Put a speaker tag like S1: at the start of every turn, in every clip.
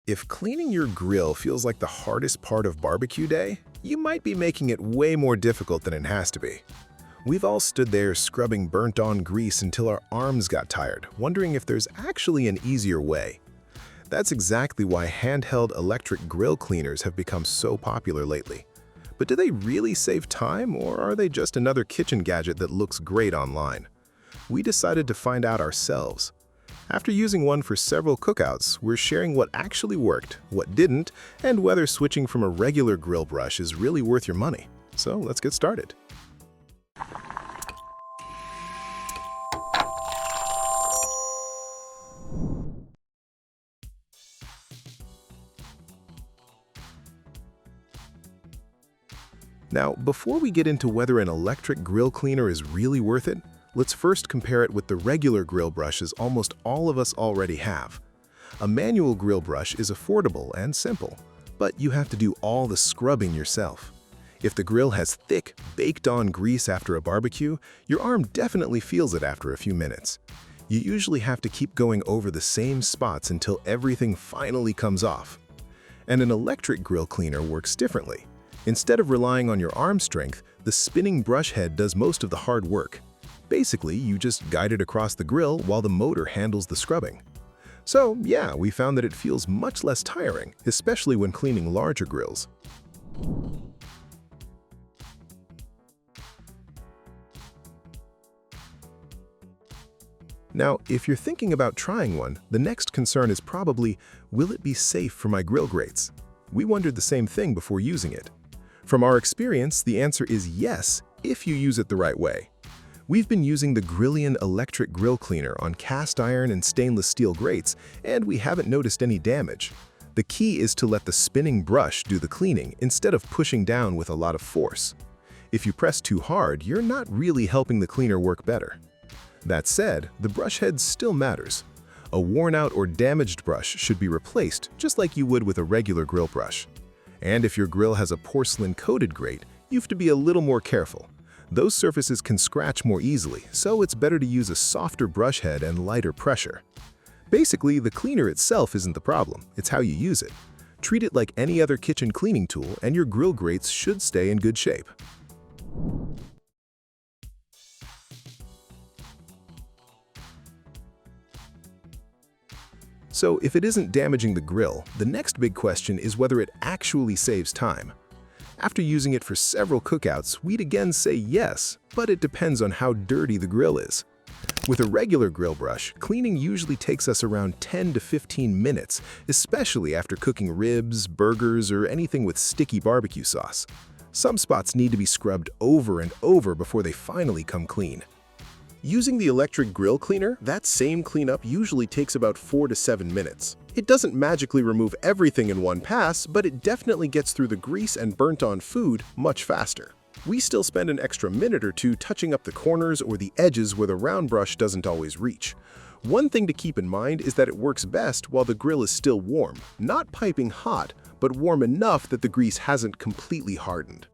S1: If cleaning your grill feels like the hardest part of barbecue day, you might be making it way more difficult than it has to be. We've all stood there scrubbing burnt-on grease until our arms got tired, wondering if there's actually an easier way. That's exactly why handheld electric grill cleaners have become so popular lately. But do they really save time, or are they just another kitchen gadget that looks great online? We decided to find out ourselves. After using one for several cookouts, we're sharing what actually worked, what didn't, and whether switching from a regular grill brush is really worth your money. So let's get started. Now, before we get into whether an electric grill cleaner is really worth it, let's first compare it with the regular grill brushes almost all of us already have. A manual grill brush is affordable and simple, but you have to do all the scrubbing yourself. If the grill has thick, baked-on grease after a barbecue, your arm definitely feels it after a few minutes. You usually have to keep going over the same spots until everything finally comes off. And an electric grill cleaner works differently. Instead of relying on your arm strength, the spinning brush head does most of the hard work. Basically, you just guide it across the grill while the motor handles the scrubbing. So, yeah, we found that it feels much less tiring, especially when cleaning larger grills. Now, if you're thinking about trying one, the next concern is probably, will it be safe for my grill grates? We wondered the same thing before using it. From our experience, the answer is yes, if you use it the right way. We've been using the Handheld Electric Grill Cleaner on cast iron and stainless steel grates, and we haven't noticed any damage. The key is to let the spinning brush do the cleaning instead of pushing down with a lot of force. If you press too hard, you're not really helping the cleaner work better. That said, the brush head still matters. A worn-out or damaged brush should be replaced just like you would with a regular grill brush. And if your grill has a porcelain-coated grate, you have to be a little more careful. Those surfaces can scratch more easily, so it's better to use a softer brush head and lighter pressure. Basically, the cleaner itself isn't the problem, it's how you use it. Treat it like any other kitchen cleaning tool, and your grill grates should stay in good shape. So if it isn't damaging the grill, the next big question is whether it actually saves time. After using it for several cookouts, we'd again say yes, but it depends on how dirty the grill is. With a regular grill brush, cleaning usually takes us around 10 to 15 minutes, especially after cooking ribs, burgers, or anything with sticky barbecue sauce. Some spots need to be scrubbed over and over before they finally come clean. Using the electric grill cleaner, that same cleanup usually takes about 4 to 7 minutes. It doesn't magically remove everything in one pass, but it definitely gets through the grease and burnt-on food much faster. We still spend an extra minute or two touching up the corners or the edges where the round brush doesn't always reach. One thing to keep in mind is that it works best while the grill is still warm, not piping hot, but warm enough that the grease hasn't completely hardened.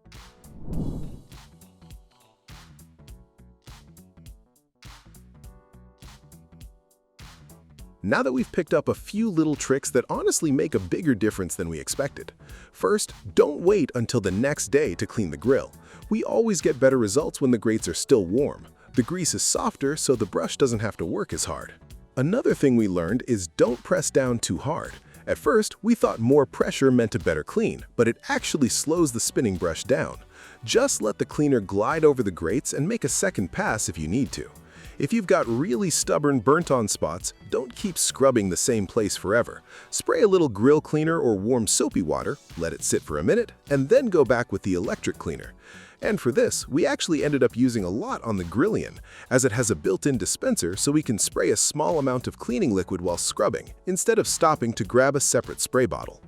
S1: Now that we've picked up a few little tricks that honestly make a bigger difference than we expected. First, don't wait until the next day to clean the grill. We always get better results when the grates are still warm. The grease is softer, so the brush doesn't have to work as hard. Another thing we learned is don't press down too hard. At first, we thought more pressure meant a better clean, but it actually slows the spinning brush down. Just let the cleaner glide over the grates and make a second pass if you need to. If you've got really stubborn burnt-on spots, don't keep scrubbing the same place forever. Spray a little grill cleaner or warm soapy water, let it sit for a minute, and then go back with the electric cleaner. And for this, we actually ended up using a lot on the Grillian, as it has a built-in dispenser so we can spray a small amount of cleaning liquid while scrubbing, instead of stopping to grab a separate spray bottle.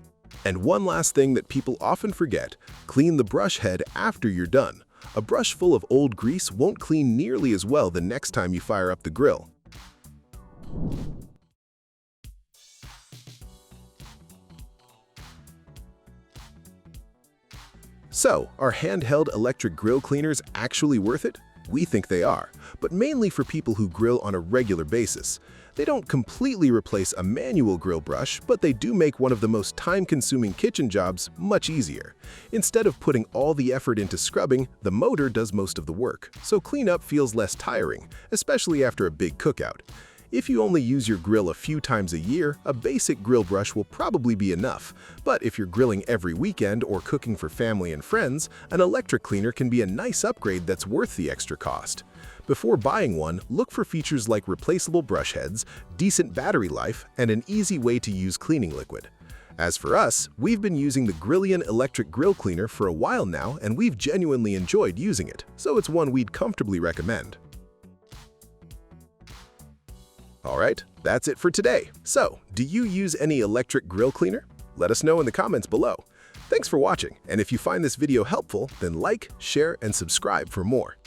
S1: And one last thing that people often forget, clean the brush head after you're done. A brush full of old grease won't clean nearly as well the next time you fire up the grill. So, are handheld electric grill cleaners actually worth it? We think they are, but mainly for people who grill on a regular basis. They don't completely replace a manual grill brush, but they do make one of the most time-consuming kitchen jobs much easier. Instead of putting all the effort into scrubbing, the motor does most of the work, so cleanup feels less tiring, especially after a big cookout. If you only use your grill a few times a year, a basic grill brush will probably be enough. But if you're grilling every weekend or cooking for family and friends, an electric cleaner can be a nice upgrade that's worth the extra cost. Before buying one, look for features like replaceable brush heads, decent battery life, and an easy way to use cleaning liquid. As for us, we've been using the Handheld Electric Grill Cleaner for a while now, and we've genuinely enjoyed using it, so it's one we'd comfortably recommend. Alright, that's it for today. So, do you use any electric grill cleaner? Let us know in the comments below. Thanks for watching, and if you find this video helpful, then like, share, and subscribe for more.